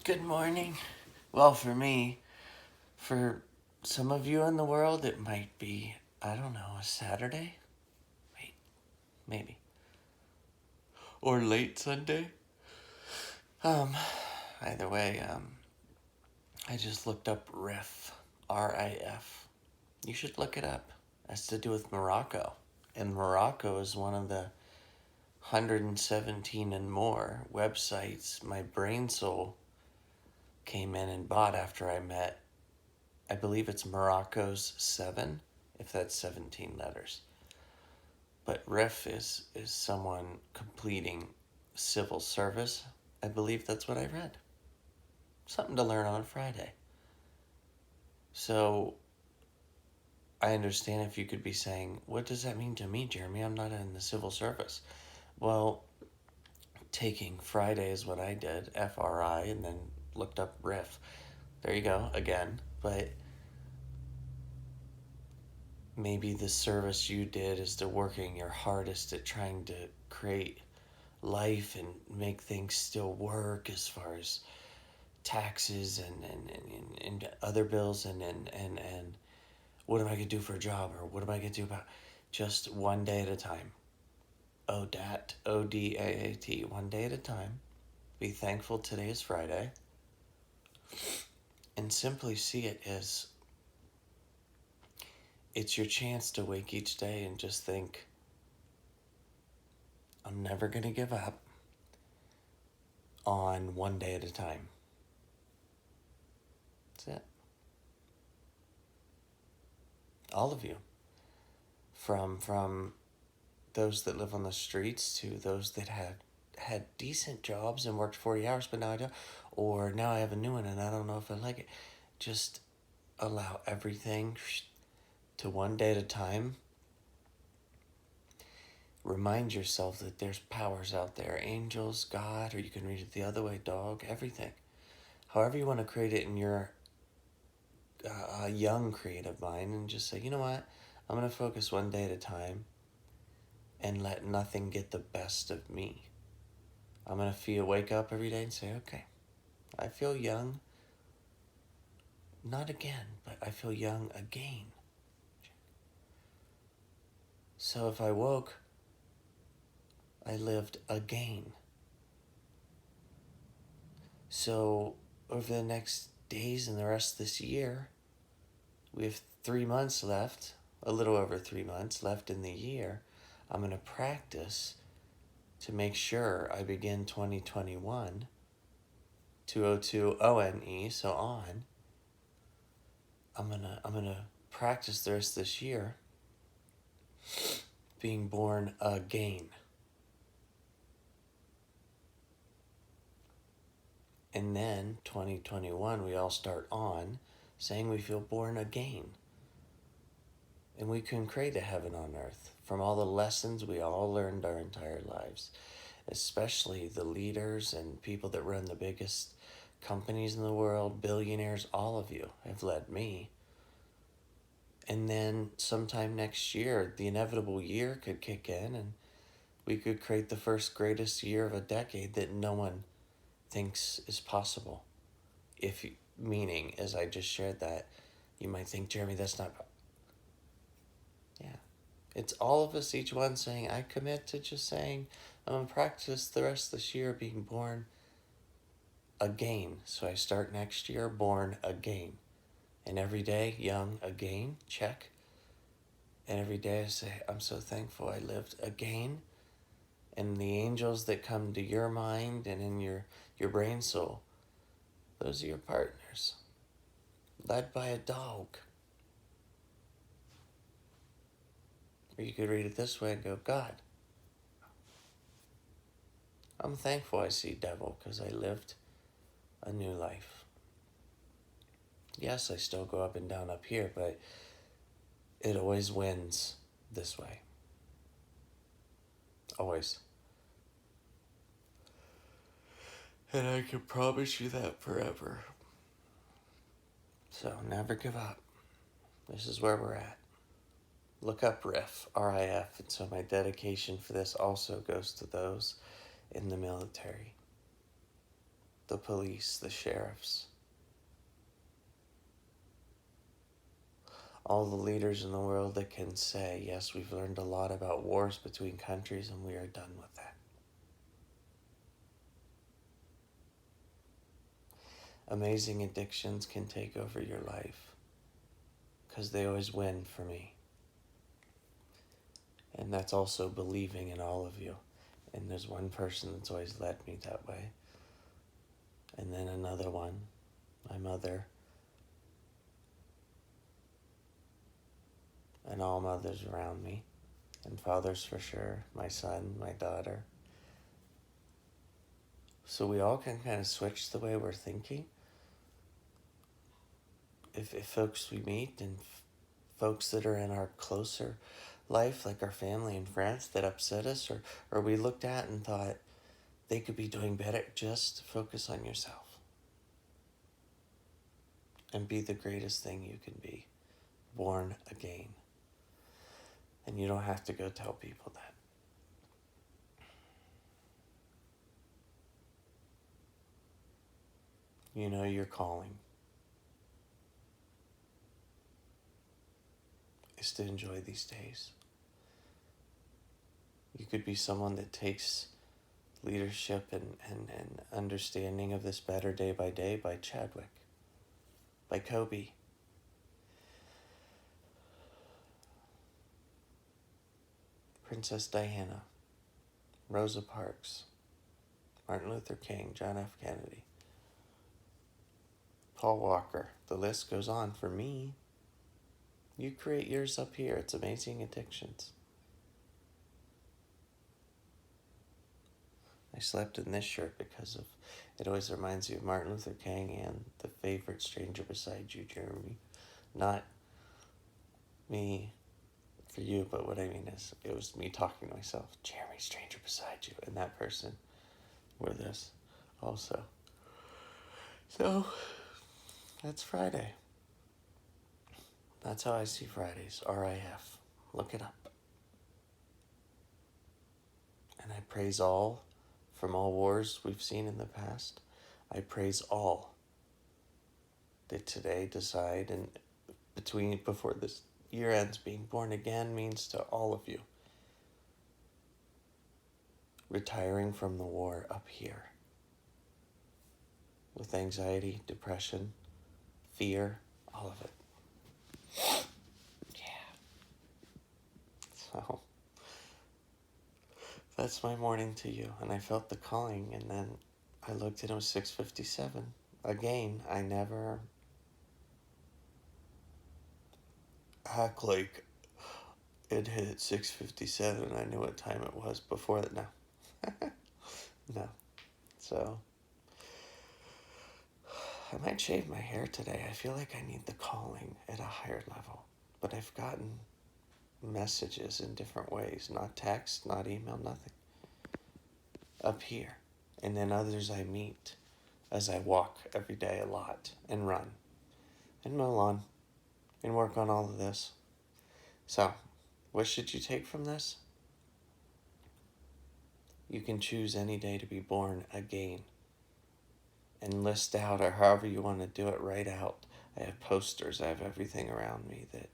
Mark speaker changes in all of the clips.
Speaker 1: Good morning. Well, for some of you in the world, it might be, I don't know, a Saturday? Wait, maybe. Or late Sunday? Um, Either way, I just looked up RIF. RIF. You should look it up. It has to do with Morocco. And Morocco is one of the 117 and more websites my brain soul came in and bought after I met, I believe it's Morocco's 7, if that's 17 letters. But RIF is someone completing civil service. I believe that's what I read. Something to learn on Friday. So I understand if you could be saying, what does that mean to me, Jeremy? I'm not in the civil service. Well, taking Friday is what I did, FRI, and then looked up RIF. There you go, again. But maybe the service you did is to working your hardest at trying to create life and make things still work as far as taxes and other bills and what am I going to do for a job, or what am I going to do about just one day at a time. ODAT, ODAAT, one day at a time. Be thankful today is Friday. And simply see it as it's your chance to wake each day and just think, I'm never going to give up on one day at a time. That's it. All of you. From those that live on the streets to those that had decent jobs and worked 40 hours, but now I don't. Or now I have a new one and I don't know if I like it. Just allow everything to one day at a time. Remind yourself that there's powers out there. Angels, God, or you can read it the other way, dog, everything. However you want to create it in your young creative mind, and just say, you know what? I'm going to focus one day at a time and let nothing get the best of me. I'm going to wake up every day and say, okay, I feel young. Not again, but I feel young again. So if I woke, I lived again. So over the next days and the rest of this year, we have 3 months left, a little over 3 months left in the year. I'm going to practice to make sure I begin 2021, 202 ONE, so on. I'm gonna practice the rest of this year being born again. And then 2021, we all start on saying we feel born again. And we can create a heaven on earth from all the lessons we all learned our entire lives, especially the leaders and people that run the biggest companies in the world, billionaires, all of you have led me. And then sometime next year, the inevitable year could kick in and we could create the first greatest year of a decade that no one thinks is possible. Meaning, as I just shared that, you might think, Jeremy, that's not. Yeah. It's all of us, each one saying, I commit to just saying, I'm going to practice the rest of this year being born again. So I start next year born again. And every day, young again, check. And every day I say, I'm so thankful I lived again. And the angels that come to your mind and in your brain soul, those are your partners, led by a dog. Or you could read it this way and go, God, I'm thankful I see devil because I lived a new life. Yes, I still go up and down up here, but it always wins this way. Always. And I can promise you that forever. So never give up. This is where we're at. Look up RIF, R-I-F. And so my dedication for this also goes to those in the military. the police, the sheriffs, all the leaders in the world that can say, yes, we've learned a lot about wars between countries and we are done with that. Amazing addictions can take over your life because they always win for me. And that's also believing in all of you. And there's one person that's always led me that way. And then another one, my mother. And all mothers around me. And fathers for sure, my son, my daughter. So we all can kind of switch the way we're thinking. If folks we meet and folks that are in our closer life, like our family and friends that upset us or we looked at and thought they could be doing better, just focus on yourself. And be the greatest thing you can be. Born again. And you don't have to go tell people that. You know your calling is to enjoy these days. You could be someone that takes leadership and understanding of this better day by Chadwick, by Kobe. Princess Diana, Rosa Parks, Martin Luther King, John F. Kennedy, Paul Walker. The list goes on for me. You create yours up here. It's Amazing Addictions. I slept in this shirt because of it always reminds me of Martin Luther King and the favorite stranger beside you, Jeremy. Not me for you, but what I mean is it was me talking to myself. Jeremy, stranger beside you, and that person wore this also. So that's Friday. That's how I see Fridays. RIF. Look it up. And I praise all from all wars we've seen in the past. I praise all that today decide and before this year ends, being born again means to all of you. Retiring from the war up here. With anxiety, depression, fear, all of it. Yeah. So, that's my morning to you. And I felt the calling, and then I looked and it was 6:57. Again, I never act like it hit 6:57. I knew what time it was before that. No. No. So, I might shave my hair today. I feel like I need the calling at a higher level. But I've gotten messages in different ways. Not text, not email, nothing. Up here. And then others I meet as I walk every day a lot and run and mow lawn and work on all of this. So, what should you take from this? You can choose any day to be born again. And list out, or however you want to do it, write out. I have posters, I have everything around me that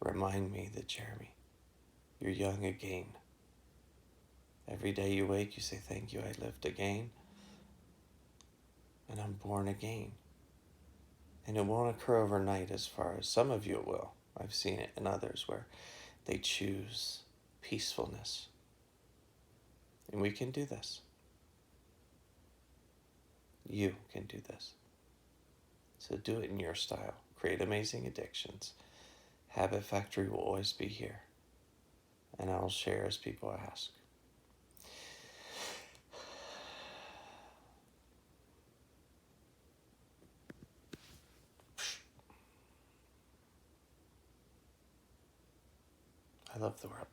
Speaker 1: remind me that, Jeremy, you're young again. Every day you wake, you say, thank you, I lived again. And I'm born again. And it won't occur overnight as far as some of you it will. I've seen it in others where they choose peacefulness. And we can do this. You can do this. So do it in your style. Create amazing addictions. Habit Factory will always be here. And I'll share as people ask. I love the world.